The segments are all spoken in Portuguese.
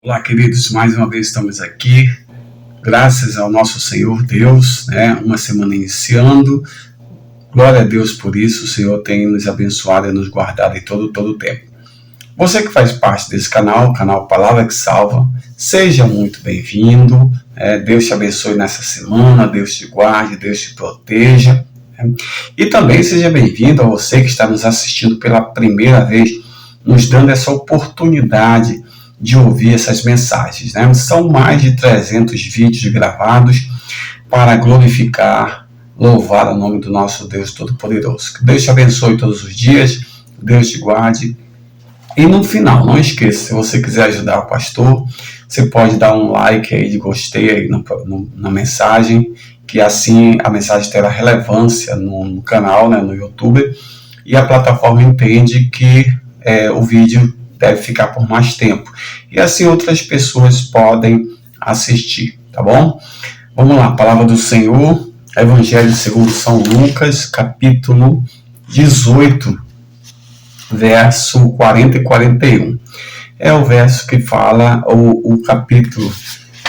Olá, queridos, mais uma vez estamos aqui, graças ao nosso Senhor Deus, uma semana iniciando, glória a Deus por isso, o Senhor tem nos abençoado e nos guardado em todo o tempo. Você que faz parte desse canal, o canal Palavra que Salva, seja muito bem-vindo, Deus te abençoe nessa semana, Deus te guarde, Deus te proteja, e também seja bem-vindo a você que está nos assistindo pela primeira vez, nos dando essa oportunidade de ouvir essas mensagens. São mais de 300 vídeos gravados para glorificar, louvar o nome do nosso Deus Todo-Poderoso. Que Deus te abençoe todos os dias, Deus te guarde. E no final, não esqueça, se você quiser ajudar o pastor, você pode dar um like aí de gostei aí na mensagem, que assim a mensagem terá relevância no canal, no YouTube, e a plataforma entende que o vídeo deve ficar por mais tempo. E assim outras pessoas podem assistir, tá bom? Vamos lá, palavra do Senhor, Evangelho segundo São Lucas, capítulo 18, verso 40 e 41. É o verso que fala, o capítulo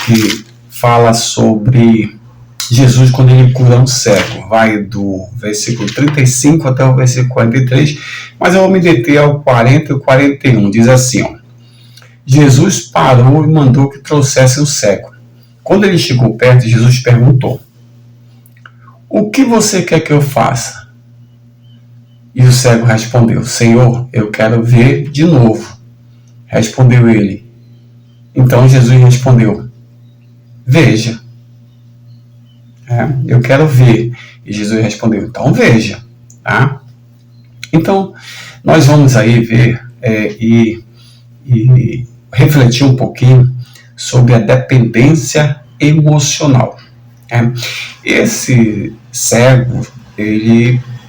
que fala sobre Jesus quando ele cura um cego. Vai do versículo 35 até o versículo 43, mas eu vou me deter ao 40 e 41. Diz assim, Jesus parou e mandou que trouxesse o cego. Quando ele chegou perto, Jesus perguntou: o que você quer que eu faça? E o cego respondeu: Senhor, eu quero ver de novo. Respondeu ele. Então Jesus respondeu: veja. Eu quero ver. E Jesus respondeu: então veja. Tá? Então, nós vamos aí ver e refletir um pouquinho sobre a dependência emocional. Esse cego,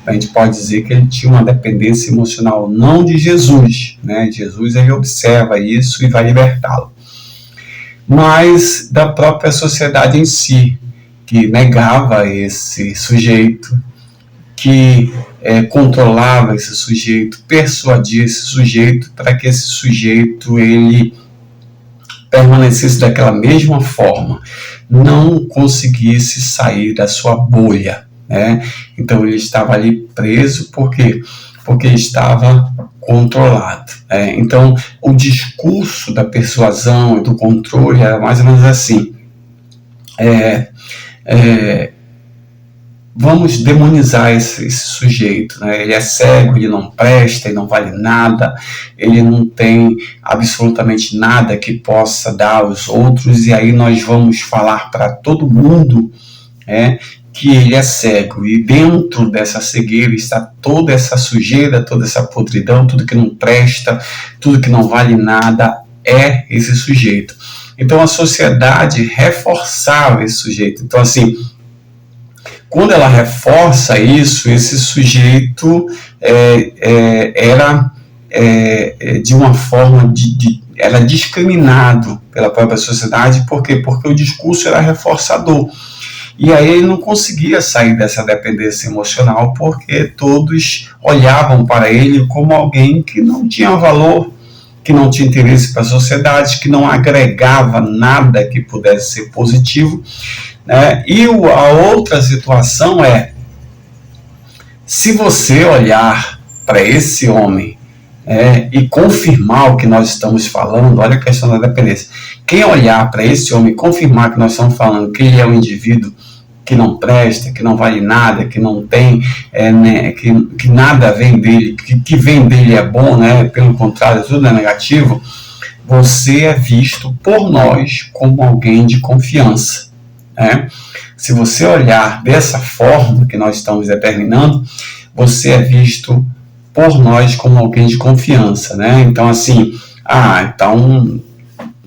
a gente pode dizer que ele tinha uma dependência emocional, não de Jesus. Jesus, ele observa isso e vai libertá-lo. Mas da própria sociedade em si, que negava esse sujeito, que controlava esse sujeito, persuadia esse sujeito para que esse sujeito ele permanecesse daquela mesma forma, não conseguisse sair da sua bolha. Então ele estava ali preso, por quê? Porque estava controlado. Então o discurso da persuasão e do controle era mais ou menos assim: vamos demonizar esse sujeito, ele é cego, ele não presta, ele não vale nada, ele não tem absolutamente nada que possa dar aos outros, e aí nós vamos falar para todo mundo que ele é cego, e dentro dessa cegueira está toda essa sujeira, toda essa podridão, tudo que não presta, tudo que não vale nada é esse sujeito. Então a sociedade reforçava esse sujeito. Então assim, quando ela reforça isso, esse sujeito era de uma forma era discriminado pela própria sociedade. Por quê? Porque o discurso era reforçador. E aí ele não conseguia sair dessa dependência emocional, porque todos olhavam para ele como alguém que não tinha valor, que não tinha interesse para a sociedade, que não agregava nada que pudesse ser positivo. E a outra situação se você olhar para esse homem e confirmar o que nós estamos falando, olha a questão da dependência. Quem olhar para esse homem e confirmar que nós estamos falando que ele é um indivíduo que não presta, que não vale nada, que não tem, que nada vem dele, que vem dele é bom, pelo contrário, tudo é negativo, você é visto por nós como alguém de confiança. Se você olhar dessa forma que nós estamos determinando, você é visto por nós como alguém de confiança. Então assim,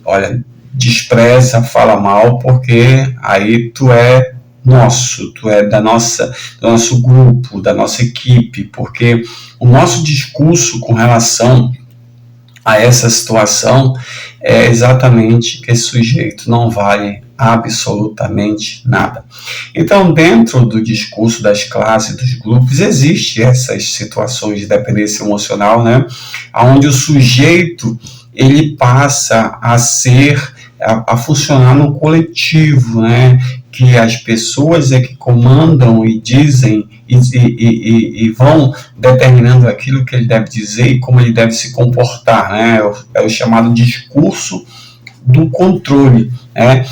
olha, despreza, fala mal, porque aí tu é nosso, tu é do nosso grupo, da nossa equipe, porque o nosso discurso com relação a essa situação é exatamente que esse sujeito não vale absolutamente nada. Então, dentro do discurso das classes, dos grupos, existe essas situações de dependência emocional, onde o sujeito ele passa a funcionar no coletivo, né? Que as pessoas é que comandam e dizem e vão determinando aquilo que ele deve dizer e como ele deve se comportar, né? É o chamado discurso do controle, né?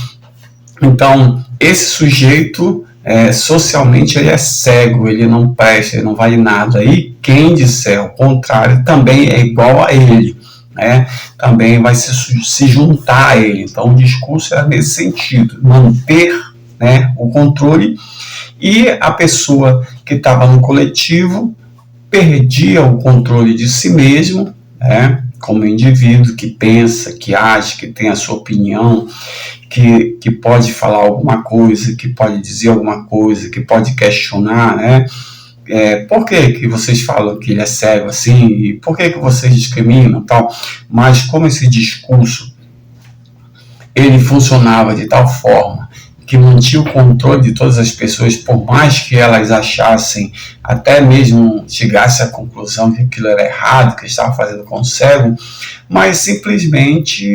Então, esse sujeito, socialmente, ele é cego, ele não presta, ele não vale nada. E quem disser o contrário também é igual a ele, né? Também vai se juntar a ele. Então, o discurso é nesse sentido, manter, né, o controle, e a pessoa que estava no coletivo perdia o controle de si mesmo, né, como indivíduo que pensa, que age, que tem a sua opinião, que pode falar alguma coisa, que pode dizer alguma coisa, que pode questionar, né? Por que vocês falam que ele é cego assim? E por que vocês discriminam tal? Mas como esse discurso ele funcionava de tal forma que mantinha o controle de todas as pessoas, por mais que elas achassem, até mesmo chegasse à conclusão que aquilo era errado, que estava fazendo com o cego, mas simplesmente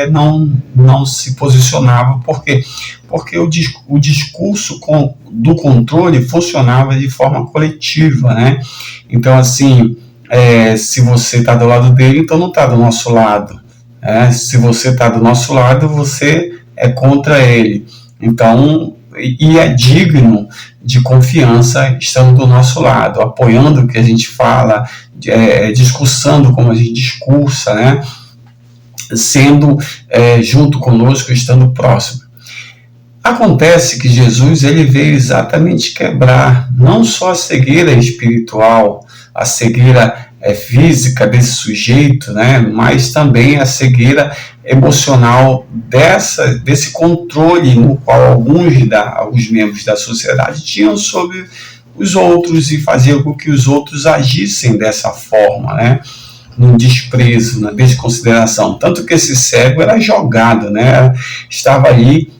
não se posicionava. Por quê? Porque o discurso do controle funcionava de forma coletiva, né? Então, assim, se você está do lado dele, então não está do nosso lado. Se você está do nosso lado, você é contra ele. Então, e é digno de confiança estando do nosso lado, apoiando o que a gente fala, discursando como a gente discursa, né? Sendo junto conosco, estando próximo. Acontece que Jesus ele veio exatamente quebrar não só a cegueira espiritual, a cegueira física desse sujeito, né, mas também a cegueira emocional desse controle no qual alguns membros da sociedade tinham sobre os outros e faziam com que os outros agissem dessa forma, né, no desprezo, na desconsideração. Tanto que esse cego era jogado, né, estava ali,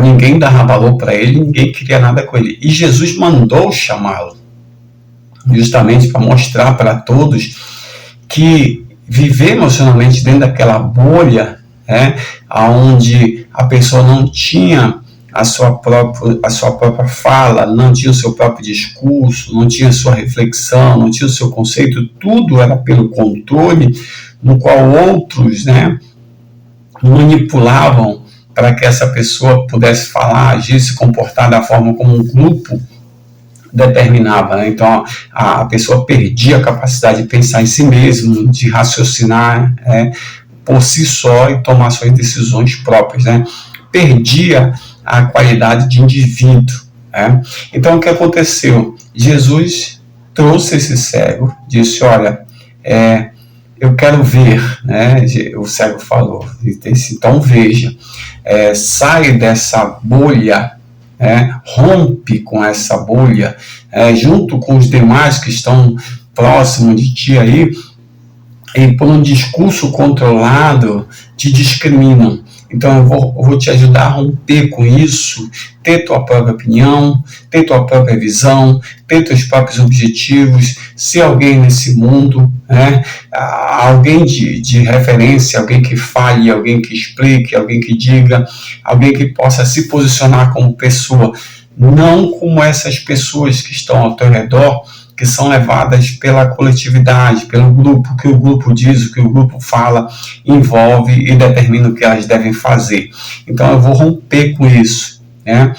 ninguém dava valor para ele, ninguém queria nada com ele. E Jesus mandou chamá-lo, justamente para mostrar para todos que viver emocionalmente dentro daquela bolha, onde a pessoa não tinha a sua própria fala, não tinha o seu próprio discurso, não tinha a sua reflexão, não tinha o seu conceito, tudo era pelo controle, no qual outros, né, manipulavam para que essa pessoa pudesse falar, agir, se comportar da forma como um grupo determinava, né? Então a pessoa perdia a capacidade de pensar em si mesmo, de raciocinar por si só e tomar suas decisões próprias, né? Perdia a qualidade de indivíduo, né? Então o que aconteceu? Jesus trouxe esse cego, disse: olha, eu quero ver, né? O cego falou, então veja, sai dessa bolha, rompe com essa bolha, junto com os demais que estão próximos de ti aí, e por um discurso controlado te discriminam. Então eu vou te ajudar a romper com isso, ter tua própria opinião, ter tua própria visão, ter teus próprios objetivos, ser alguém nesse mundo, alguém de referência, alguém que fale, alguém que explique, alguém que diga, alguém que possa se posicionar como pessoa, não como essas pessoas que estão ao teu redor, que são levadas pela coletividade, pelo grupo, o que o grupo diz, o que o grupo fala, envolve e determina o que elas devem fazer. Então eu vou romper com isso, né?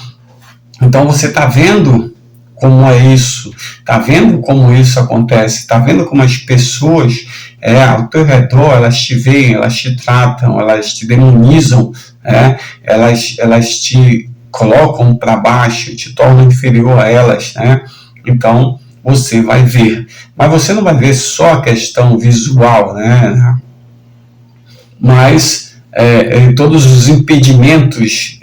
Então você está vendo como é isso, está vendo como isso acontece, está vendo como as pessoas ao teu redor, elas te veem, elas te tratam, elas te demonizam, elas te colocam para baixo, te tornam inferior a elas, né? Então você vai ver, mas você não vai ver só a questão visual, né? Mas todos os impedimentos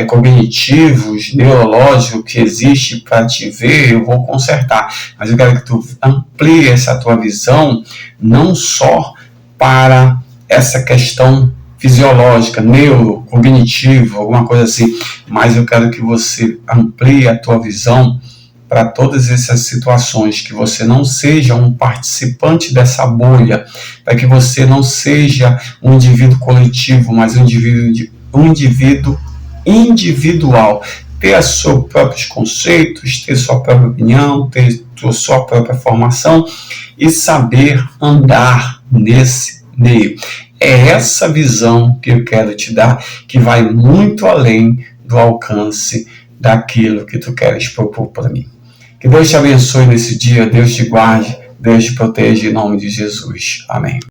cognitivos, neurológicos que existem para te ver, eu vou consertar. Mas eu quero que tu amplie essa tua visão, não só para essa questão fisiológica, neurocognitiva, alguma coisa assim, mas eu quero que você amplie a tua visão para todas essas situações, que você não seja um participante dessa bolha, para que você não seja um indivíduo coletivo, mas um indivíduo individual, ter seus próprios conceitos, ter sua própria opinião, ter sua própria formação e saber andar nesse meio. É essa visão que eu quero te dar, que vai muito além do alcance daquilo que tu queres propor para mim. Que Deus te abençoe nesse dia, Deus te guarde, Deus te proteja em nome de Jesus. Amém.